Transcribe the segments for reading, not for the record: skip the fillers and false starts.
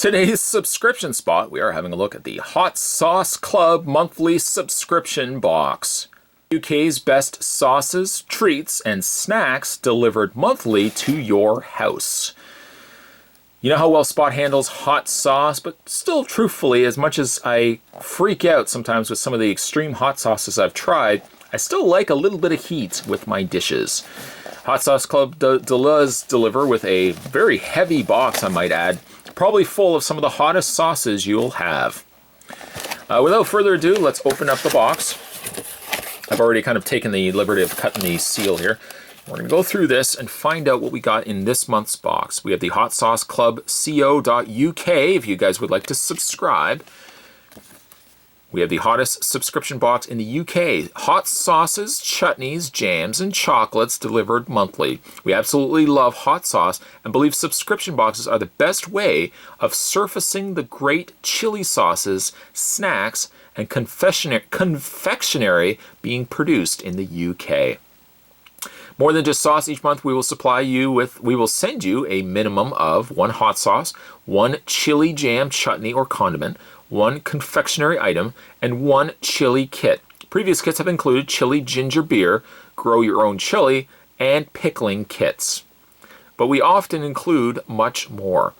Today's subscription spot, we are having a look at the Hot Sauce Club monthly subscription box. UK's best sauces, treats, and snacks delivered monthly to your house. You know how well Spot handles hot sauce, but still, truthfully, as much as I freak out sometimes with some of the extreme hot sauces I've tried, I still like a little bit of heat with my dishes. Hot Sauce Club does deliver with a very heavy box, I might add, probably full of some of the hottest sauces you'll have. Without further ado, let's open up the box. I've already kind of taken the liberty of cutting the seal here. We're going to go through this and find out what we got in this month's box. We have the Hot Sauce Club co.uk if you guys would like to subscribe. We have the hottest subscription box in the UK. Hot sauces, chutneys, jams, and chocolates delivered monthly. We absolutely love hot sauce and believe subscription boxes are the best way of surfacing the great chili sauces, snacks, and confectionery being produced in the UK. More than just sauce, each month we will send you a minimum of one hot sauce, one chili jam, chutney, or condiment, one confectionery item, and one chili kit. Previous kits have included chili ginger beer, grow your own chili, and pickling kits. But we often include much more.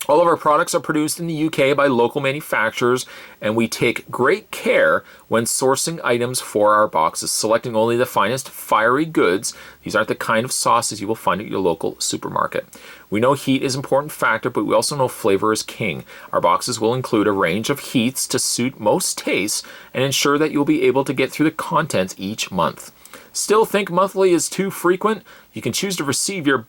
All of our products are produced in the UK by local manufacturers, and we take great care when sourcing items for our boxes, selecting only the finest fiery goods. These aren't the kind of sauces you will find at your local supermarket. We know heat is an important factor, but we also know flavor is king. Our boxes will include a range of heats to suit most tastes and ensure that you'll be able to get through the content each month. Still think monthly is too frequent? You can choose to receive your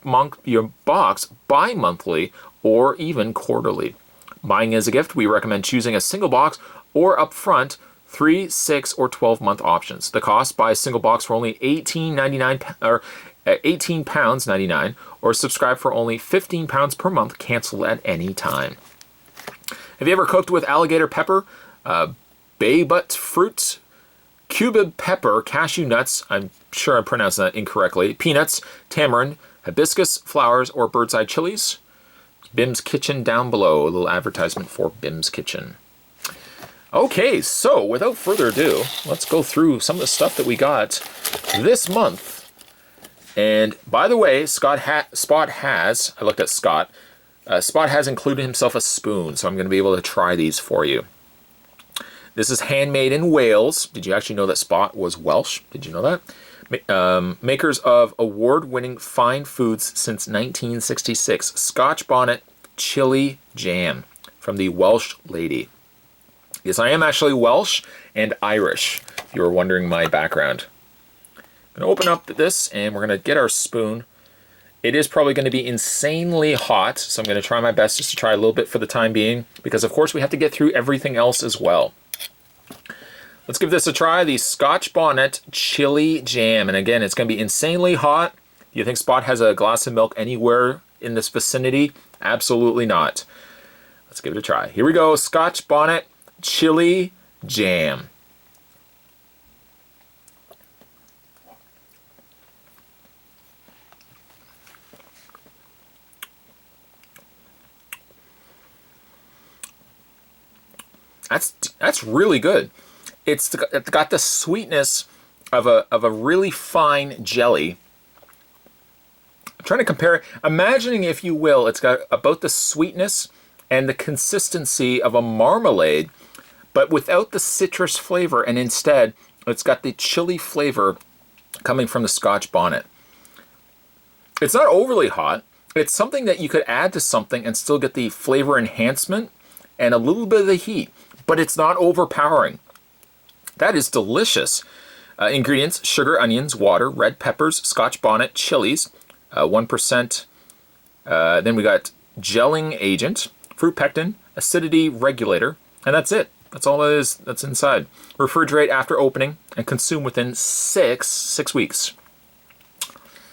box bi-monthly or even quarterly. Buying as a gift, we recommend choosing a single box or upfront 3, 6, or 12-month options. The cost: buy a single box for only £18.99 or £18.99, or subscribe for only £15 per month, cancel at any time. Have you ever cooked with alligator pepper, bay butt fruit, cubeb pepper, cashew nuts, I'm sure I pronounced that incorrectly, peanuts, tamarind, hibiscus flowers, or bird's eye chilies? Bim's Kitchen down below, a little advertisement for Bim's Kitchen. Okay, so without further ado, let's go through some of the stuff that we got this month. And by the way, Spot has, I looked at Scott, Spot has included himself a spoon, so I'm going to be able to try these for you. This is handmade in Wales. Did you actually know that Spot was Welsh? Did you know that? Makers of award-winning fine foods since 1966. Scotch Bonnet Chili Jam from the Welsh lady. Yes, I am actually Welsh and Irish, if you were wondering my background. I'm going to open up this and we're going to get our spoon. It is probably going to be insanely hot, so I'm going to try my best just to try a little bit for the time being, because of course we have to get through everything else as well. Let's give this a try, the Scotch Bonnet Chili Jam. And again, it's going to be insanely hot. Do you think Spot has a glass of milk anywhere in this vicinity? Absolutely not. Let's give it a try. Here we go, Scotch Bonnet Chili Jam. That's really good. It's got the sweetness of a really fine jelly. I'm trying to compare it. Imagining, if you will, it's got about the sweetness and the consistency of a marmalade, but without the citrus flavor, and instead it's got the chili flavor coming from the Scotch Bonnet. It's not overly hot. It's something that you could add to something and still get the flavor enhancement and a little bit of the heat, but it's not overpowering. That is delicious. Ingredients: sugar, onions, water, red peppers, Scotch Bonnet chilies, 1%. Then we got gelling agent, fruit pectin, acidity regulator, and that's it. That's all it is that's inside. Refrigerate after opening and consume within six weeks.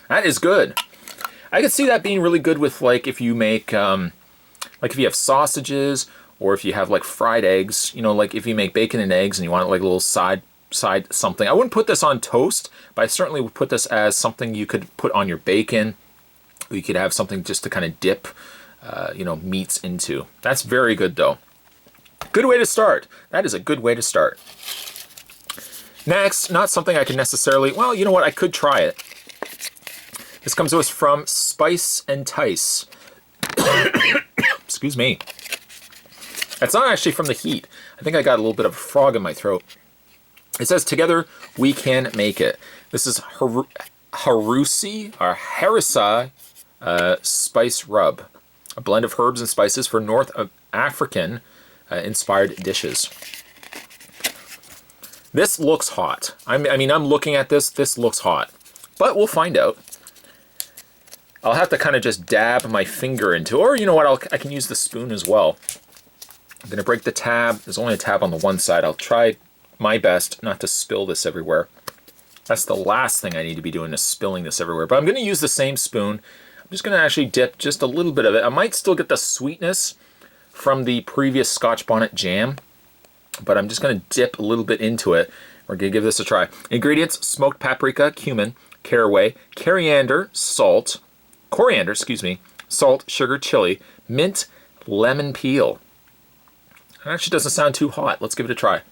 That is good. I could see that being really good with, like, if you make, like if you have sausages, or if you have like fried eggs, you know, like if you make bacon and eggs and you want like a little side something. I wouldn't put this on toast, but I certainly would put this as something you could put on your bacon. You could have something just to kind of dip meats into. That's very good though. Good way to start. That is a good way to start. Next, not something I can necessarily, well, you know what, I could try it. This comes to us from Spice and Tice. Excuse me. It's not actually from the heat. I think I got a little bit of a frog in my throat. It says, together we can make it. This is Harusi, or Harissa Spice Rub. A blend of herbs and spices for North African inspired dishes. This looks hot. I mean, I'm looking at this. This looks hot. But we'll find out. I'll have to kind of just dab my finger into, or you know what, I can use the spoon as well. I'm going to break the tab. There's only a tab on the one side. I'll try my best not to spill this everywhere. That's the last thing I need to be doing, is spilling this everywhere. But I'm going to use the same spoon. I'm just going to actually dip just a little bit of it. I might still get the sweetness from the previous Scotch Bonnet jam, but I'm just going to dip a little bit into it. We're going to give this a try. Ingredients: smoked paprika, cumin, caraway, coriander, salt, sugar, chili, mint, lemon peel. It actually doesn't sound too hot. Let's give it a try.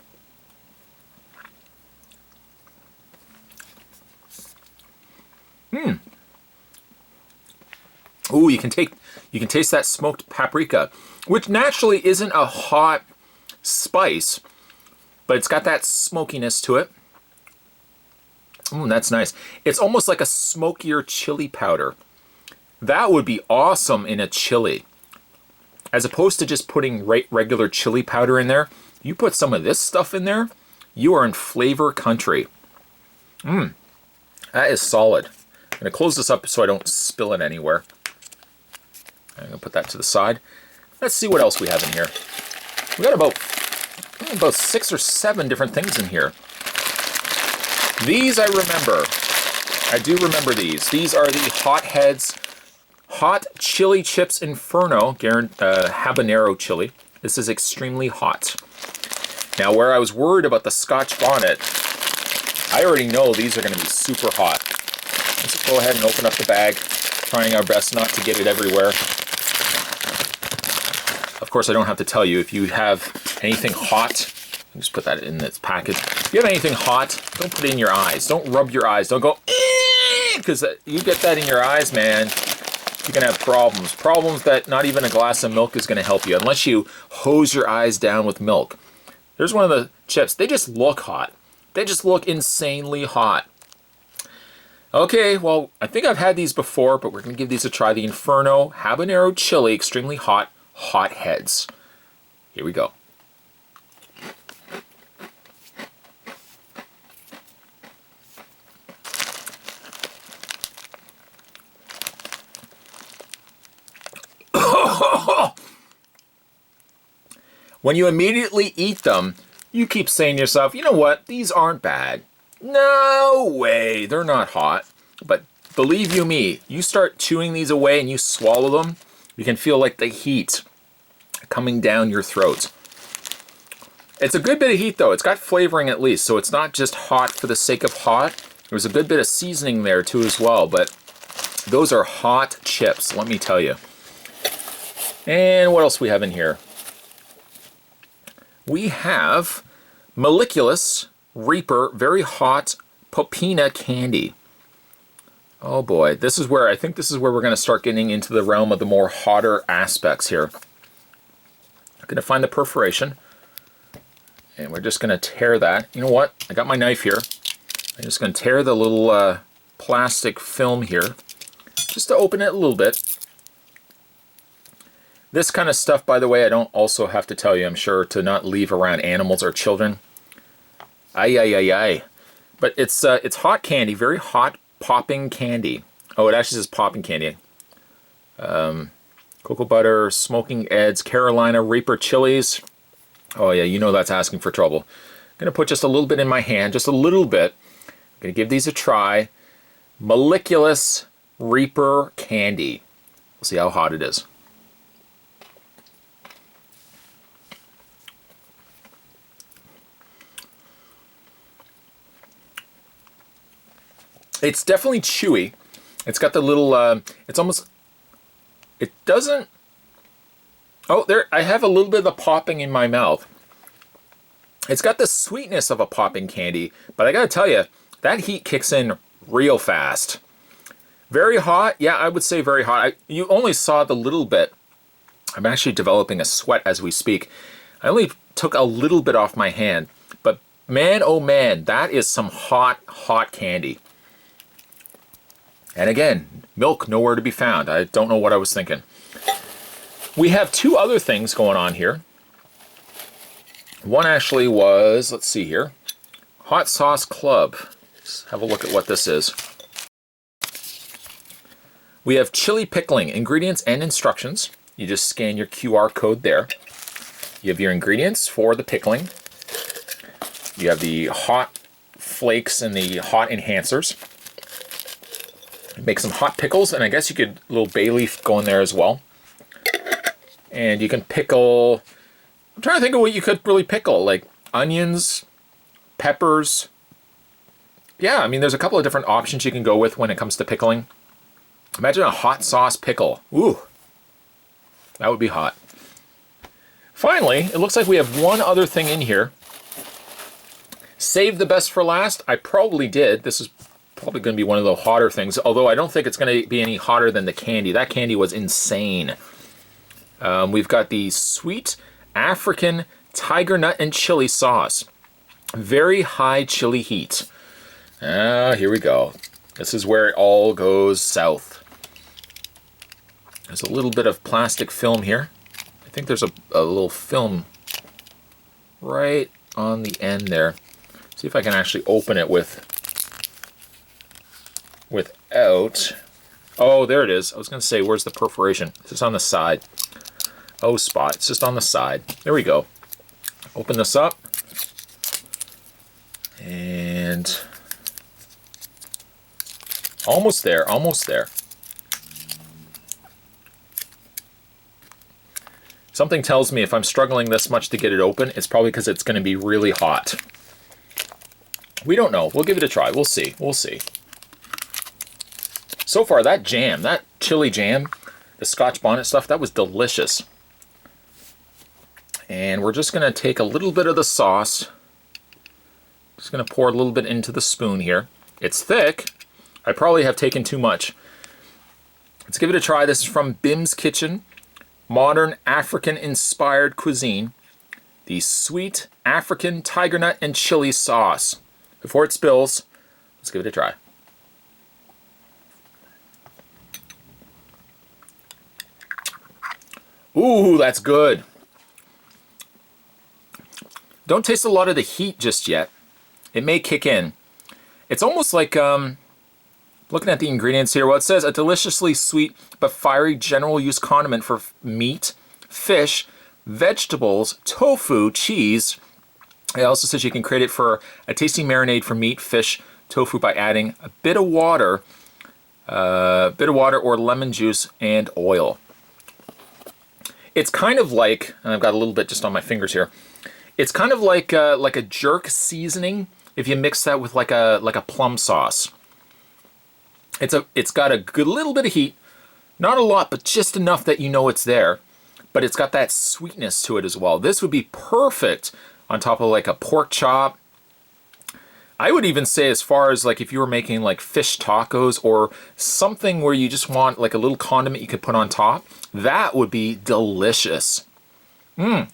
Ooh, you can taste that smoked paprika, which naturally isn't a hot spice, but it's got that smokiness to it. That's nice. It's almost like a smokier chili powder. That would be awesome in a chili. As opposed to just putting regular chili powder in there, you put some of this stuff in there, you are in flavor country. That is solid. I'm going to close this up so I don't spill it anywhere. I'm going to put that to the side. Let's see what else we have in here. We got about 6 or 7 different things in here. These I remember. I do remember these. These are the Hot Heads Hot Chili Chips Inferno Habanero Chili. This is extremely hot. Now, where I was worried about the Scotch Bonnet, I already know these are going to be super hot. Let's go ahead and open up the bag, trying our best not to get it everywhere. Of course, I don't have to tell you, if you have anything hot, just put that in this package. If you have anything hot, don't put it in your eyes. Don't rub your eyes. Don't go, because you get that in your eyes, man, you're going to have problems. Problems that not even a glass of milk is going to help you, unless you hose your eyes down with milk. Here's one of the chips. They just look hot. They just look insanely hot. Okay, well, I think I've had these before, but we're going to give these a try. The Inferno Habanero Chili, extremely hot, Hot Heads. Here we go. When you immediately eat them, you keep saying to yourself, you know what, these aren't bad. No way, they're not hot. But believe you me, you start chewing these away and you swallow them, you can feel like the heat coming down your throat. It's a good bit of heat though. It's got flavoring at least, so it's not just hot for the sake of hot. There's a good bit of seasoning there too as well, but those are hot chips, let me tell you. And what else we have in here? We have Moleculus Reaper Very Hot Popina Candy. Oh boy, I think this is where we're going to start getting into the realm of the more hotter aspects here. I'm going to find the perforation, and we're just going to tear that. You know what? I got my knife here. I'm just going to tear the little plastic film here, just to open it a little bit. This kind of stuff, by the way, I don't also have to tell you, I'm sure, to not leave around animals or children. Ay, ay, ay, ay. But it's hot candy, very hot popping candy. Oh, it actually says popping candy. Cocoa butter, smoking eggs, Carolina Reaper chilies. Oh yeah, you know that's asking for trouble. I'm going to put just a little bit in my hand, just a little bit. I'm going to give these a try. Moleculus Reaper candy. We'll see how hot it is. It's definitely chewy. It's got the little, it's almost, it doesn't Oh, there, I have a little bit of the popping in my mouth. It's got the sweetness of a popping candy, but I gotta tell you, that heat kicks in real fast. Very hot, yeah, I would say very hot. You only saw the little bit. I'm actually developing a sweat as we speak. I only took a little bit off my hand, but man, oh man, that is some hot, hot candy. And again, milk nowhere to be found. I don't know what I was thinking. We have two other things going on here. One actually was, let's see here, Hot Sauce Club. Let's have a look at what this is. We have chili pickling, ingredients and instructions. You just scan your QR code there. You have your ingredients for the pickling. You have the hot flakes and the hot enhancers. Make some hot pickles, and I guess you could a little bay leaf go in there as well. And you can pickle, I'm trying to think of what you could really pickle, like onions, peppers. Yeah, I mean, there's a couple of different options you can go with when it comes to pickling. Imagine a hot sauce pickle. Ooh, that would be hot. Finally, it looks like we have one other thing in here. Save the best for last. I probably did. This is probably going to be one of the hotter things, although I don't think it's going to be any hotter than the candy. That candy was insane. We've got the sweet African tiger nut and chili sauce. Very high chili heat. Here we go. This is where it all goes south. There's a little bit of plastic film here. I think there's a little film right on the end there. See if I can actually open it without. Oh, there it is. I was going to say, where's the perforation? It's just on the side. Oh, spot. It's just on the side. There we go. Open this up. And almost there, almost there. Something tells me if I'm struggling this much to get it open, it's probably because it's going to be really hot. We don't know. We'll give it a try. We'll see. We'll see. So far, that jam, that chili jam, the Scotch bonnet stuff, that was delicious. And we're just going to take a little bit of the sauce. Just going to pour a little bit into the spoon here. It's thick. I probably have taken too much. Let's give it a try. This is from Bim's Kitchen. Modern African-inspired cuisine. The sweet African tiger nut and chili sauce. Before it spills, let's give it a try. Ooh, that's good. Don't taste a lot of the heat just yet. It may kick in. It's almost like, looking at the ingredients here, well, it says a deliciously sweet but fiery general use condiment for meat, fish, vegetables, tofu, cheese. It also says you can create it for a tasty marinade for meat, fish, tofu by adding a bit of water or lemon juice and oil. It's kind of like, and I've got a little bit just on my fingers here. It's kind of like a jerk seasoning if you mix that with like a plum sauce. It's got a good little bit of heat, not a lot, but just enough that you know it's there. But it's got that sweetness to it as well. This would be perfect on top of like a pork chop. I would even say as far as like if you were making like fish tacos or something where you just want like a little condiment you could put on top, that would be delicious. My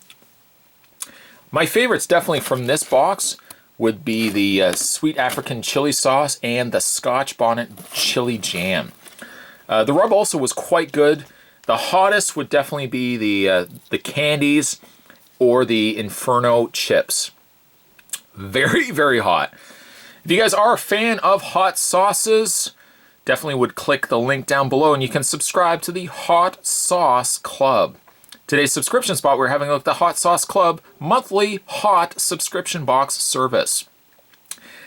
favorites definitely from this box would be the sweet African chili sauce and the Scotch bonnet chili jam. The rub also was quite good. The hottest would definitely be the candies or the Inferno chips. Very, very hot. If you guys are a fan of hot sauces, definitely would click the link down below and you can subscribe to the Hot Sauce Club. Today's subscription spot, we're having a look at the Hot Sauce Club monthly hot subscription box service.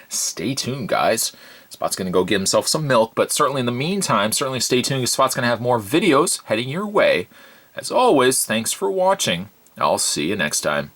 Stay tuned, guys. Spot's going to go get himself some milk, but certainly in the meantime, certainly stay tuned because Spot's going to have more videos heading your way. As always, thanks for watching. I'll see you next time.